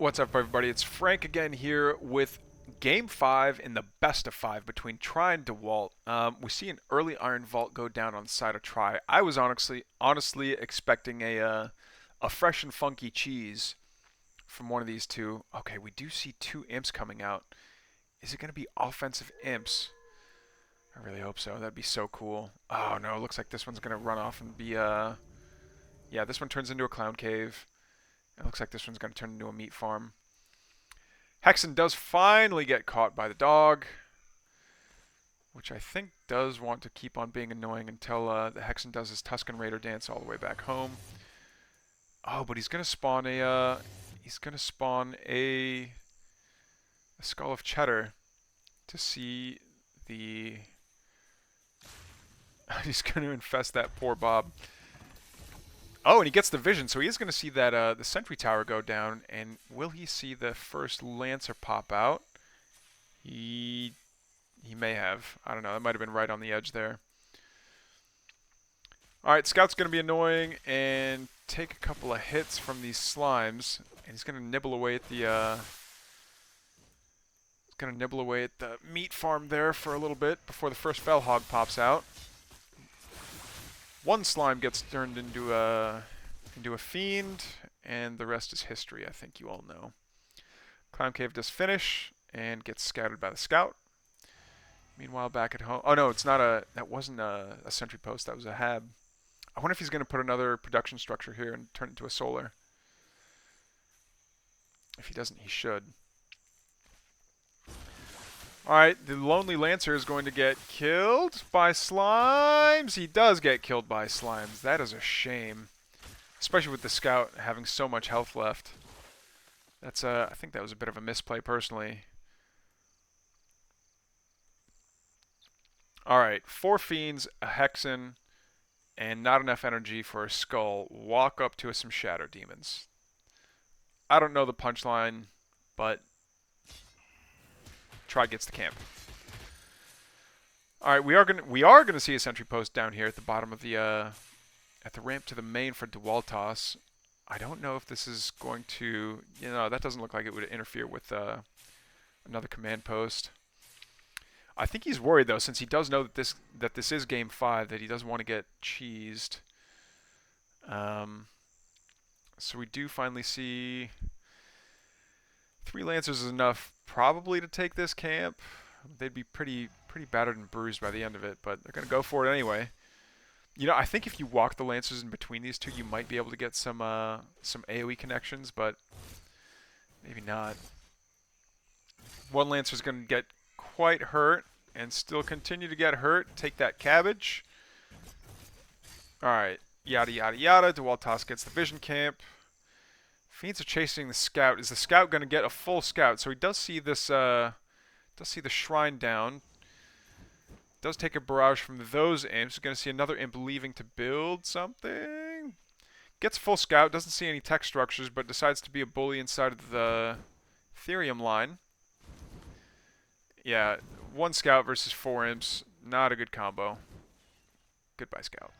What's up, everybody? It's Frank again here with Game 5 in the best of 5 between Try and DeWalt. We see an early Iron Vault go down on the side of Try. I was honestly expecting a fresh and funky cheese from one of these two. Okay, we do see two imps coming out. Is it going to be offensive imps? I really hope so. That'd be so cool. Oh no, it looks like this one's going to run off and be yeah, this one turns into a clown cave. It looks like this one's going to turn into a meat farm. Hexen does finally get caught by the dog, which I think does want to keep on being annoying until the Hexen does his Tusken Raider dance all the way back home. Oh, but he's gonna spawn a skull of cheddar to see the. He's gonna infest that poor Bob. Oh, and he gets the vision, so he is going to see that the sentry tower go down. And will he see the first Lancer pop out? He may have. I don't know. That might have been right on the edge there. All right, Scout's going to be annoying and take a couple of hits from these slimes, and he's going to nibble away at the meat farm there for a little bit before the first fell hog pops out. One slime gets turned into a fiend, and the rest is history. I think you all know. Clown Cave does finish and gets scattered by the scout. Meanwhile, back at home. Oh no, it's not a. That wasn't a sentry post. That was a hab. I wonder if he's going to put another production structure here and turn it into a solar. If he doesn't, he should. Alright, the Lonely Lancer is going to get killed by slimes. He does get killed by slimes. That is a shame. Especially with the scout having so much health left. That's I think that was a bit of a misplay personally. Alright, 4 fiends, a hexen, and not enough energy for a skull. Walk up to some shadow demons. I don't know the punchline, but Try gets the camp. All right, we are gonna see a sentry post down here at the bottom of the at the ramp to the main for Dewaltoss. I don't know if this is going to, that doesn't look like it would interfere with another command post. I think he's worried though, since he does know that this is game 5, that he doesn't want to get cheesed. So we do finally see 3 Lancers is enough probably to take this camp. They'd be pretty battered and bruised by the end of it, but they're going to go for it anyway. I think if you walk the Lancers in between these two, you might be able to get some AoE connections, but maybe not. One Lancer's going to get quite hurt and still continue to get hurt. Take that cabbage. Alright, yada yada yada. Dewaltoss gets the vision camp. Fiends are chasing the scout. Is the scout going to get a full scout? So he does see this, does see the shrine down. Does take a barrage from those imps. Going to see another imp leaving to build something. Gets full scout. Doesn't see any tech structures, but decides to be a bully inside of the Therium line. Yeah, 1 scout versus 4 imps. Not a good combo. Goodbye, scout.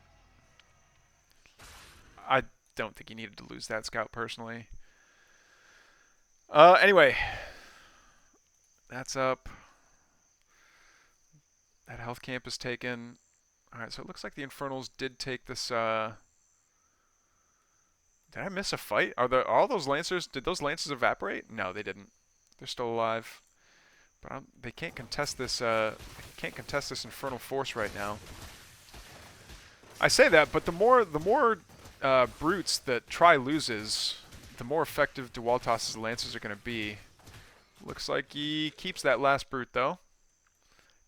I don't think he needed to lose that scout personally. Anyway, that's up. That health camp is taken. Alright, so it looks like the Infernals did take this, Did I miss a fight? All those Lancers, did those Lancers evaporate? No, they didn't. They're still alive. But they can't contest this, Infernal Force right now. I say that, but the more brutes that Try loses, the more effective Dewaltoss's Lancers are going to be. Looks like he keeps that last brute, though.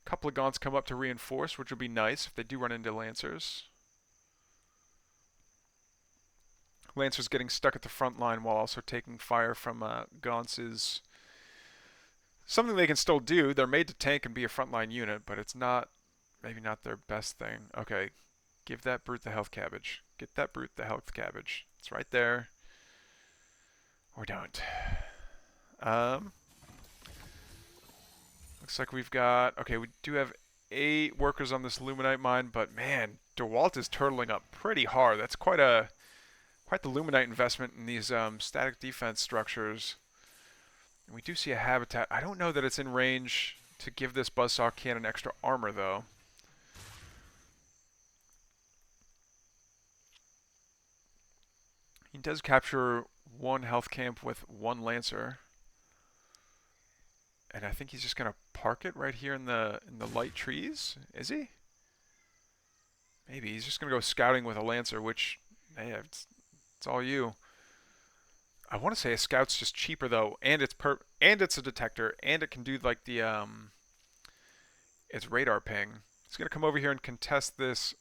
A couple of Gaunts come up to reinforce, which will be nice if they do run into Lancers. Lancers getting stuck at the front line while also taking fire from Gaunts is something they can still do. They're made to tank and be a frontline unit, but it's maybe not their best thing. Okay, give that brute the health cabbage. Get that brute the health cabbage. It's right there. Or don't. Looks like we've got... Okay, we do have 8 workers on this Luminite mine, but man, DeWalt is turtling up pretty hard. That's quite the Luminite investment in these static defense structures. We do see a habitat. I don't know that it's in range to give this buzzsaw cannon extra armor, though. He does capture one health camp with one Lancer. And I think he's just going to park it right here in the light trees. Is he? Maybe. He's just going to go scouting with a Lancer, which, hey, it's all you. I want to say a scout's just cheaper though, and it's a detector, and it can do like the its radar ping. He's gonna come over here and contest this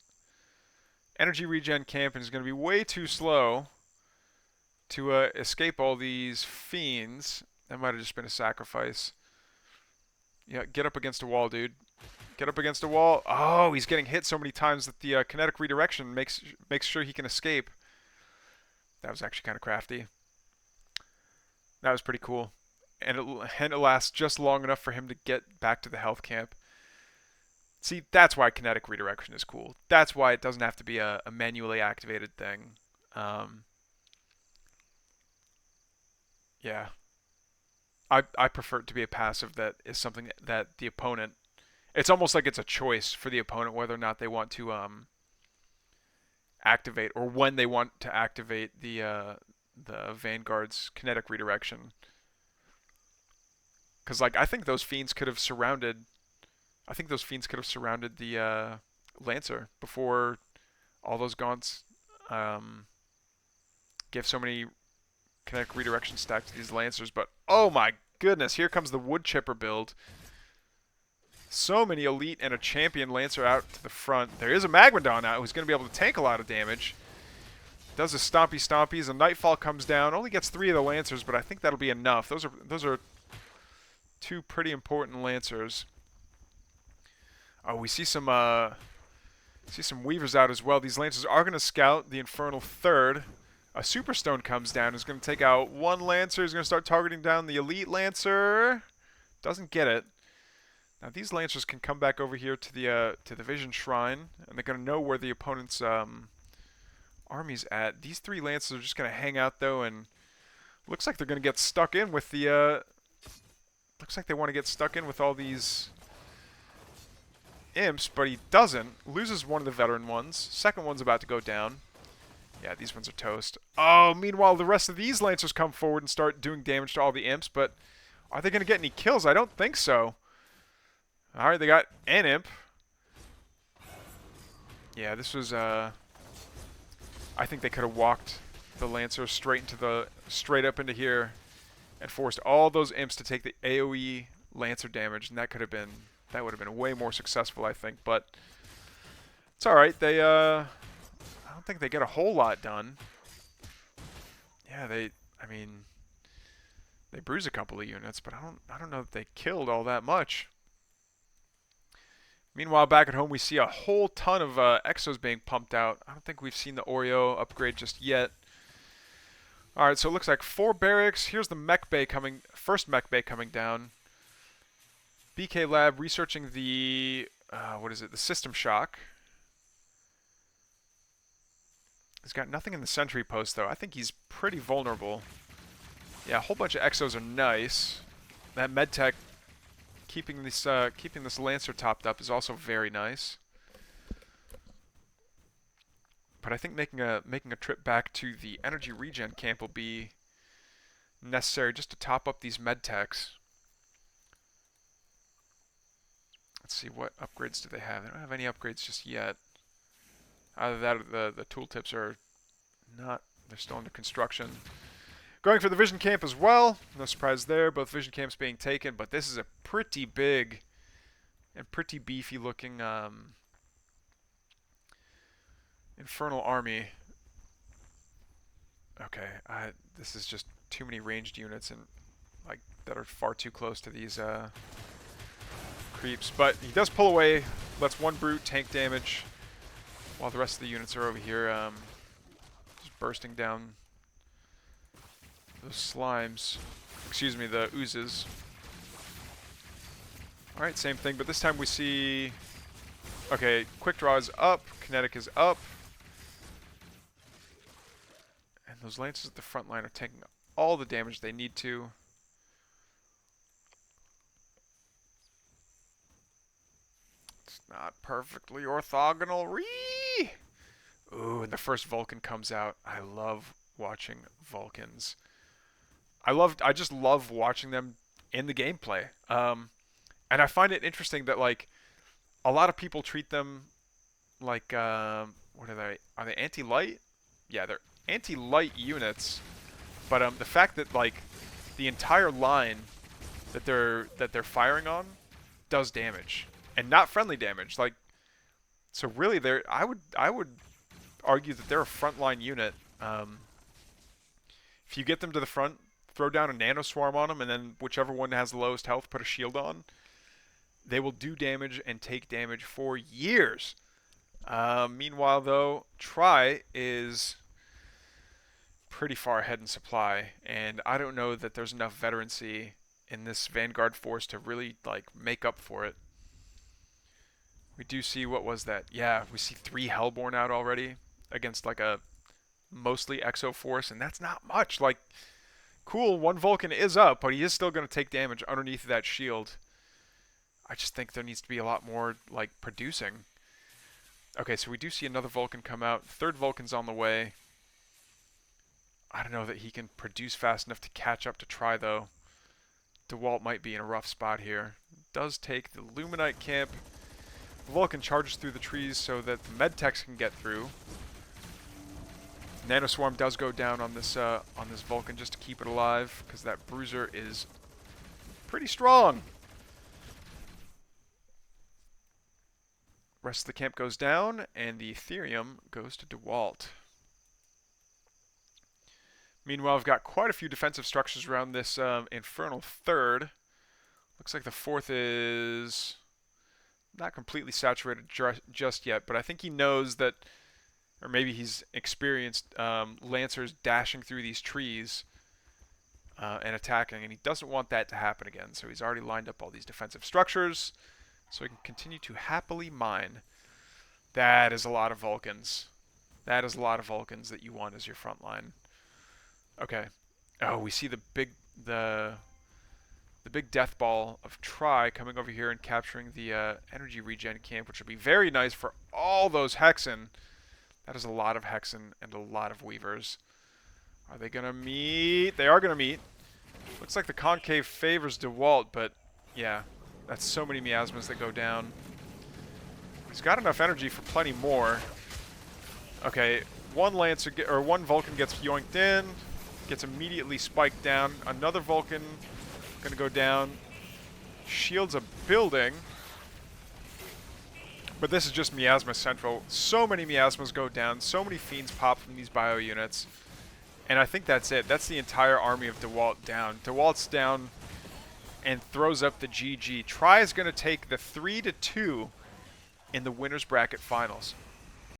energy regen camp, and he's gonna be way too slow to escape all these fiends. That might have just been a sacrifice. Yeah, get up against a wall, dude. Get up against a wall. Oh, he's getting hit so many times that the kinetic redirection makes sure he can escape. That was actually kind of crafty. That was pretty cool. And it lasts just long enough for him to get back to the health camp. See, that's why kinetic redirection is cool. That's why it doesn't have to be a manually activated thing. Yeah. I prefer it to be a passive that is something that the opponent... It's almost like it's a choice for the opponent whether or not they want to activate, or when they want to activate the Vanguard's kinetic redirection. Because, like, I think those fiends could have surrounded... I think those fiends could have surrounded the Lancer before all those gaunts give so many kinetic redirection stacks to these Lancers. But, oh my goodness, here comes the wood chipper build. So many elite and a champion Lancer out to the front. There is a Magmadon out who's going to be able to tank a lot of damage. Does a stompy stompies. A Nightfall comes down. Only gets 3 of the Lancers, but I think that'll be enough. Those are 2 pretty important Lancers. Oh, we see some Weavers out as well. These Lancers are going to scout the Infernal Third. A Superstone comes down. Who's going to take out 1 Lancer. He's going to start targeting down the Elite Lancer. Doesn't get it. Now these Lancers can come back over here to the Vision Shrine, and they're going to know where the opponent's army's at. These 3 Lancers are just going to hang out though, and looks like they're going to get stuck in with the. Looks like they want to get stuck in with all these imps, but he doesn't. Loses one of the veteran ones. Second one's about to go down. Yeah, these ones are toast. Oh, meanwhile, the rest of these Lancers come forward and start doing damage to all the imps, but are they going to get any kills? I don't think so. Alright, they got an imp. Yeah, this was, I think they could have walked the Lancer straight up into here and forced all those imps to take the AoE Lancer damage, and that would have been way more successful, I think, but it's alright. They, I don't think they get a whole lot done. Yeah, they bruise a couple of units, but I don't know that they killed all that much. Meanwhile, back at home, we see a whole ton of Exos being pumped out. I don't think we've seen the Oreo upgrade just yet. Alright, so it looks like 4 barracks. Here's the mech bay first mech bay coming down. BK Lab researching the, the System Shock. He's got nothing in the sentry post, though. I think he's pretty vulnerable. Yeah, a whole bunch of Exos are nice. That medtech keeping this Lancer topped up is also very nice. But I think making a trip back to the energy regen camp will be necessary just to top up these medtechs. Let's see, what upgrades do they have? They don't have any upgrades just yet. Either that or the tooltips are not, they're still under construction. Going for the Vision Camp as well. No surprise there. Both Vision Camps being taken, but this is a pretty big and pretty beefy looking Infernal Army. Okay, this is just too many ranged units and like that are far too close to these creeps. But he does pull away, lets 1 brute tank damage, while the rest of the units are over here just bursting down those slimes. Excuse me, the oozes. Alright, same thing, but this time we see... Okay, quick draw is up, kinetic is up. And those lances at the front line are taking all the damage they need to. not perfectly orthogonal. Ree! Ooh, and the first Vulcan comes out. I love watching Vulcans. I just love watching them in the gameplay. And I find it interesting that like a lot of people treat them like what are they? Are they anti-light? Yeah, they're anti-light units. But the fact that like the entire line that they're firing on does damage, and not friendly damage. Like, so really, they're I would argue that they're a frontline unit. If you get them to the front, throw down a nano swarm on them, and then whichever one has the lowest health, put a shield on. They will do damage and take damage for years. Meanwhile, though, Try is pretty far ahead in supply, and I don't know that there's enough veterancy in this Vanguard force to really like make up for it. We do see, what was that? Yeah, we see 3 Hellborn out already against like a mostly Exo force, and that's not much. Like, cool, 1 Vulcan is up, but he is still going to take damage underneath that shield. I just think there needs to be a lot more like producing. Okay, so we do see another Vulcan come out. 3rd Vulcan's on the way. I don't know that he can produce fast enough to catch up to Try, though. Dewalt might be in a rough spot here. Does take the Luminite camp. Vulcan charges through the trees so that the Medtechs can get through. Nanoswarm does go down on this Vulcan just to keep it alive, because that Bruiser is pretty strong. Rest of the camp goes down, and the Ethereum goes to Dewalt. Meanwhile, we've got quite a few defensive structures around this Infernal 3rd. Looks like the 4th is not completely saturated just yet, but I think he knows that, or maybe he's experienced Lancers dashing through these trees and attacking, and he doesn't want that to happen again, so he's already lined up all these defensive structures so he can continue to happily mine. That is a lot of Vulcans. That is a lot of Vulcans that you want as your front line. Okay. Oh, we see the big death ball of Try coming over here and capturing the energy regen camp, which would be very nice for all those Hexen. That is a lot of Hexen and a lot of Weavers. Are they gonna meet? They are gonna meet. Looks like the concave favors Dewalt, but yeah, that's so many miasmas that go down. He's got enough energy for plenty more. Okay, one Vulcan gets yoinked in. Gets immediately spiked down. Another Vulcan gonna go down. Shields a building. But this is just Miasma Central. So many Miasmas go down. So many Fiends pop from these bio units. And I think that's it. That's the entire army of Dewalt down. Dewalt's down and throws up the GG. Try is gonna take the 3-2 in the winner's bracket finals.